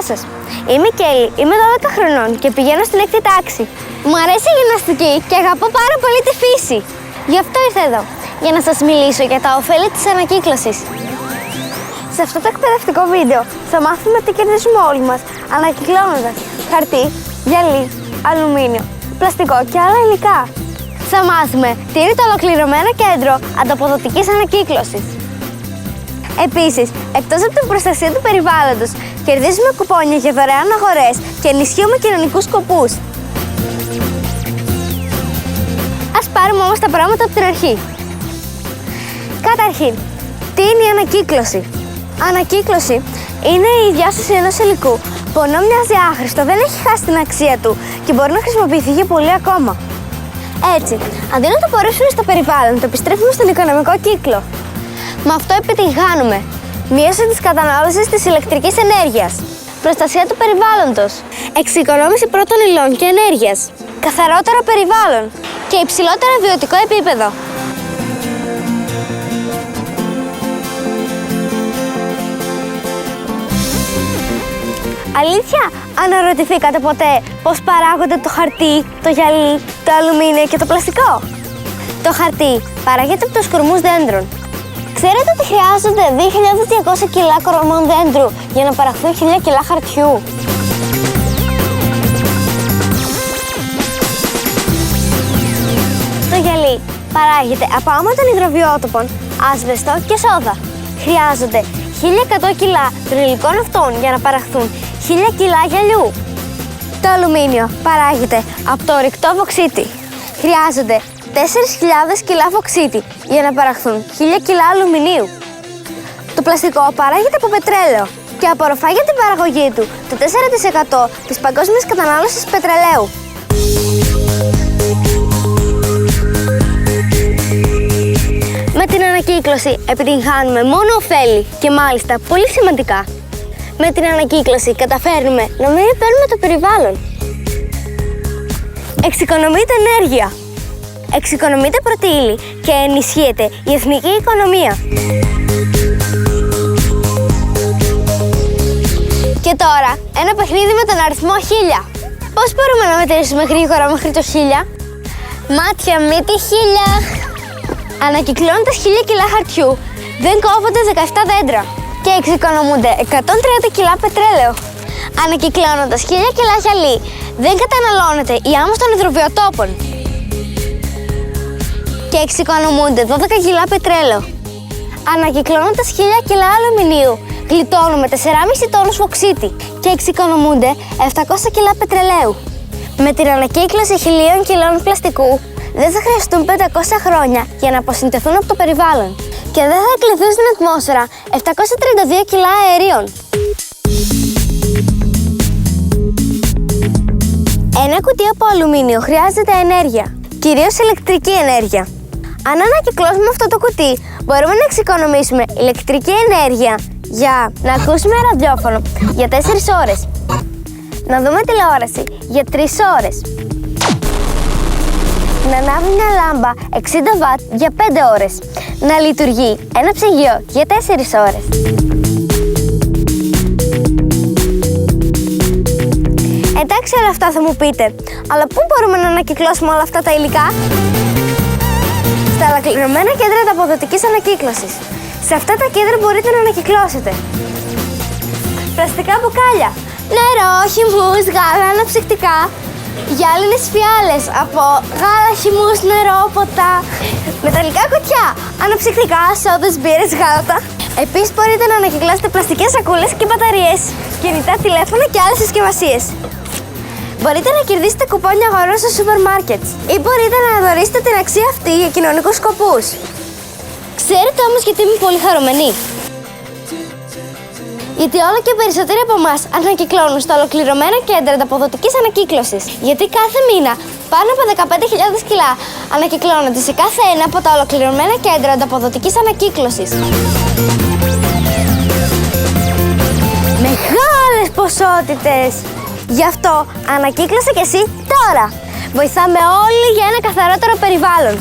σας, είμαι η Κέλλη, είμαι 12 χρονών και πηγαίνω στην 6η τάξη. Μου αρέσει η γυμναστική και αγαπώ πάρα πολύ τη φύση. Γι' αυτό ήρθα εδώ, για να σας μιλήσω για τα ωφέλη της ανακύκλωσης. Σε αυτό το εκπαιδευτικό βίντεο θα μάθουμε τι κερδίζουμε όλοι μας ανακυκλώνοντας χαρτί, γυαλί, αλουμίνιο, πλαστικό και άλλα υλικά. Θα μάθουμε τι είναι το ολοκληρωμένο κέντρο ανταποδοτικής ανακύκλωσης. Επίσης, εκτός από την προστασία του περιβάλλοντος, κερδίζουμε κουπόνια για δωρεάν αγορές και ενισχύουμε κοινωνικούς σκοπούς. Ας πάρουμε όμως τα πράγματα από την αρχή. Καταρχήν, τι είναι η ανακύκλωση? Ανακύκλωση είναι η διάσωση ενός υλικού που ενώ μοιάζει άχρηστο δεν έχει χάσει την αξία του και μπορεί να χρησιμοποιηθεί για πολύ ακόμα. Έτσι, αντί να το απορρίψουμε στο περιβάλλον, το επιστρέφουμε στον οικονομικό κύκλο. Με αυτό επιτυγχάνουμε μείωση της κατανάλωσης της ηλεκτρικής ενέργειας, προστασία του περιβάλλοντος, εξοικονόμηση πρώτων υλών και ενέργειας, καθαρότερο περιβάλλον και υψηλότερο βιωτικό επίπεδο. Αλήθεια, αναρωτηθήκατε ποτέ πώς παράγονται το χαρτί, το γυαλί, το αλουμίνιο και το πλαστικό? Το χαρτί παράγεται από τους κορμούς δέντρων. Ξέρετε ότι χρειάζονται 2.200 κιλά κορμών δέντρου για να παραχθούν 1.000 κιλά χαρτιού? Το γυαλί παράγεται από άμα των υδροβιότοπων, άσβεστο και σόδα. Χρειάζονται 1.100 κιλά τριλικών αυτών για να παραχθούν 1.000 κιλά γυαλιού. Το αλουμίνιο παράγεται από το ορυκτό βωξίτη. Χρειάζονται 4.000 κιλά βωξίτη για να παραχθούν 1.000 κιλά αλουμινίου. Το πλαστικό παράγεται από πετρέλαιο και απορροφά για την παραγωγή του το 4% της παγκόσμιας κατανάλωσης πετρελαίου. Με την ανακύκλωση επιτυγχάνουμε μόνο ωφέλη και μάλιστα πολύ σημαντικά. Με την ανακύκλωση καταφέρνουμε να μην παίρνουμε το περιβάλλον. Εξοικονομείται ενέργεια. Εξοικονομείται πρώτη ύλη και ενισχύεται η εθνική οικονομία. Και τώρα, ένα παιχνίδι με τον αριθμό 1000. Πώς μπορούμε να μετρήσουμε γρήγορα μέχρι το 1000? Μάτια μύτη 1000. Ανακυκλώνοντας 1.000 κιλά χαρτιού, δεν κόβονται 17 δέντρα και εξοικονομούνται 130 κιλά πετρέλαιο. Ανακυκλώνοντας 1.000 κιλά γυαλί, δεν καταναλώνεται η άμμος των υδροβιοτόπων και εξοικονομούνται 12 κιλά πετρέλαιο. Ανακυκλώνοντας 1.000 κιλά αλουμινίου, γλιτώνουμε 4,5 τόνους βωξίτη και εξοικονομούνται 700 κιλά πετρελαίου. Με την ανακύκλωση 1.000 κιλών πλαστικού, δεν θα χρειαστούν 500 χρόνια για να αποσυντεθούν από το περιβάλλον και δεν θα εκλειθούν στην ατμόσφαιρα 732 κιλά αερίων. Ένα κουτί από αλουμίνιο χρειάζεται ενέργεια, κυρίως ηλεκτρική ενέργεια. Αν ανακυκλώσουμε αυτό το κουτί, μπορούμε να εξοικονομήσουμε ηλεκτρική ενέργεια για να ακούσουμε ραδιόφωνο για 4 ώρες, να δούμε τηλεόραση για 3 ώρες, να ανάβει μια λάμπα 60 βατ για 5 ώρες, να λειτουργεί ένα ψυγείο για 4 ώρες. Εντάξει, όλα αυτά θα μου πείτε, αλλά πού μπορούμε να ανακυκλώσουμε όλα αυτά τα υλικά? Στα ολοκληρωμένα κέντρα ανταποδοτικής ανακύκλωσης. Σε αυτά τα κέντρα μπορείτε να ανακυκλώσετε πλαστικά μπουκάλια, νερό, χυμούς, γάλα, αναψυκτικά, γυάλινες φιάλες από γάλα, χυμούς, νερό, ποτά, μεταλλικά κουτιά, αναψυκτικά, σόδες, μπύρες, γάλατα. Επίσης μπορείτε να ανακυκλώσετε πλαστικές σακούλες και μπαταρίες, κινητά τηλέφωνα και άλλες συσκευασίες. Μπορείτε να κερδίσετε κουπόνια αγορών στο σούπερ μάρκετ ή μπορείτε να δωρήσετε την αξία αυτή για κοινωνικούς σκοπούς. Ξέρετε όμως γιατί είμαι πολύ χαρούμενη? Γιατί όλο και περισσότεροι από εμάς ανακυκλώνουν στα ολοκληρωμένα κέντρα ανταποδοτικής ανακύκλωσης. Γιατί κάθε μήνα πάνω από 15.000 κιλά ανακυκλώνονται σε κάθε ένα από τα ολοκληρωμένα κέντρα ανταποδοτικής ανακύκλωσης. Μεγάλες ποσότητες! Γι' αυτό ανακύκλωσε κι εσύ τώρα! Βοηθάμε όλοι για ένα καθαρότερο περιβάλλον.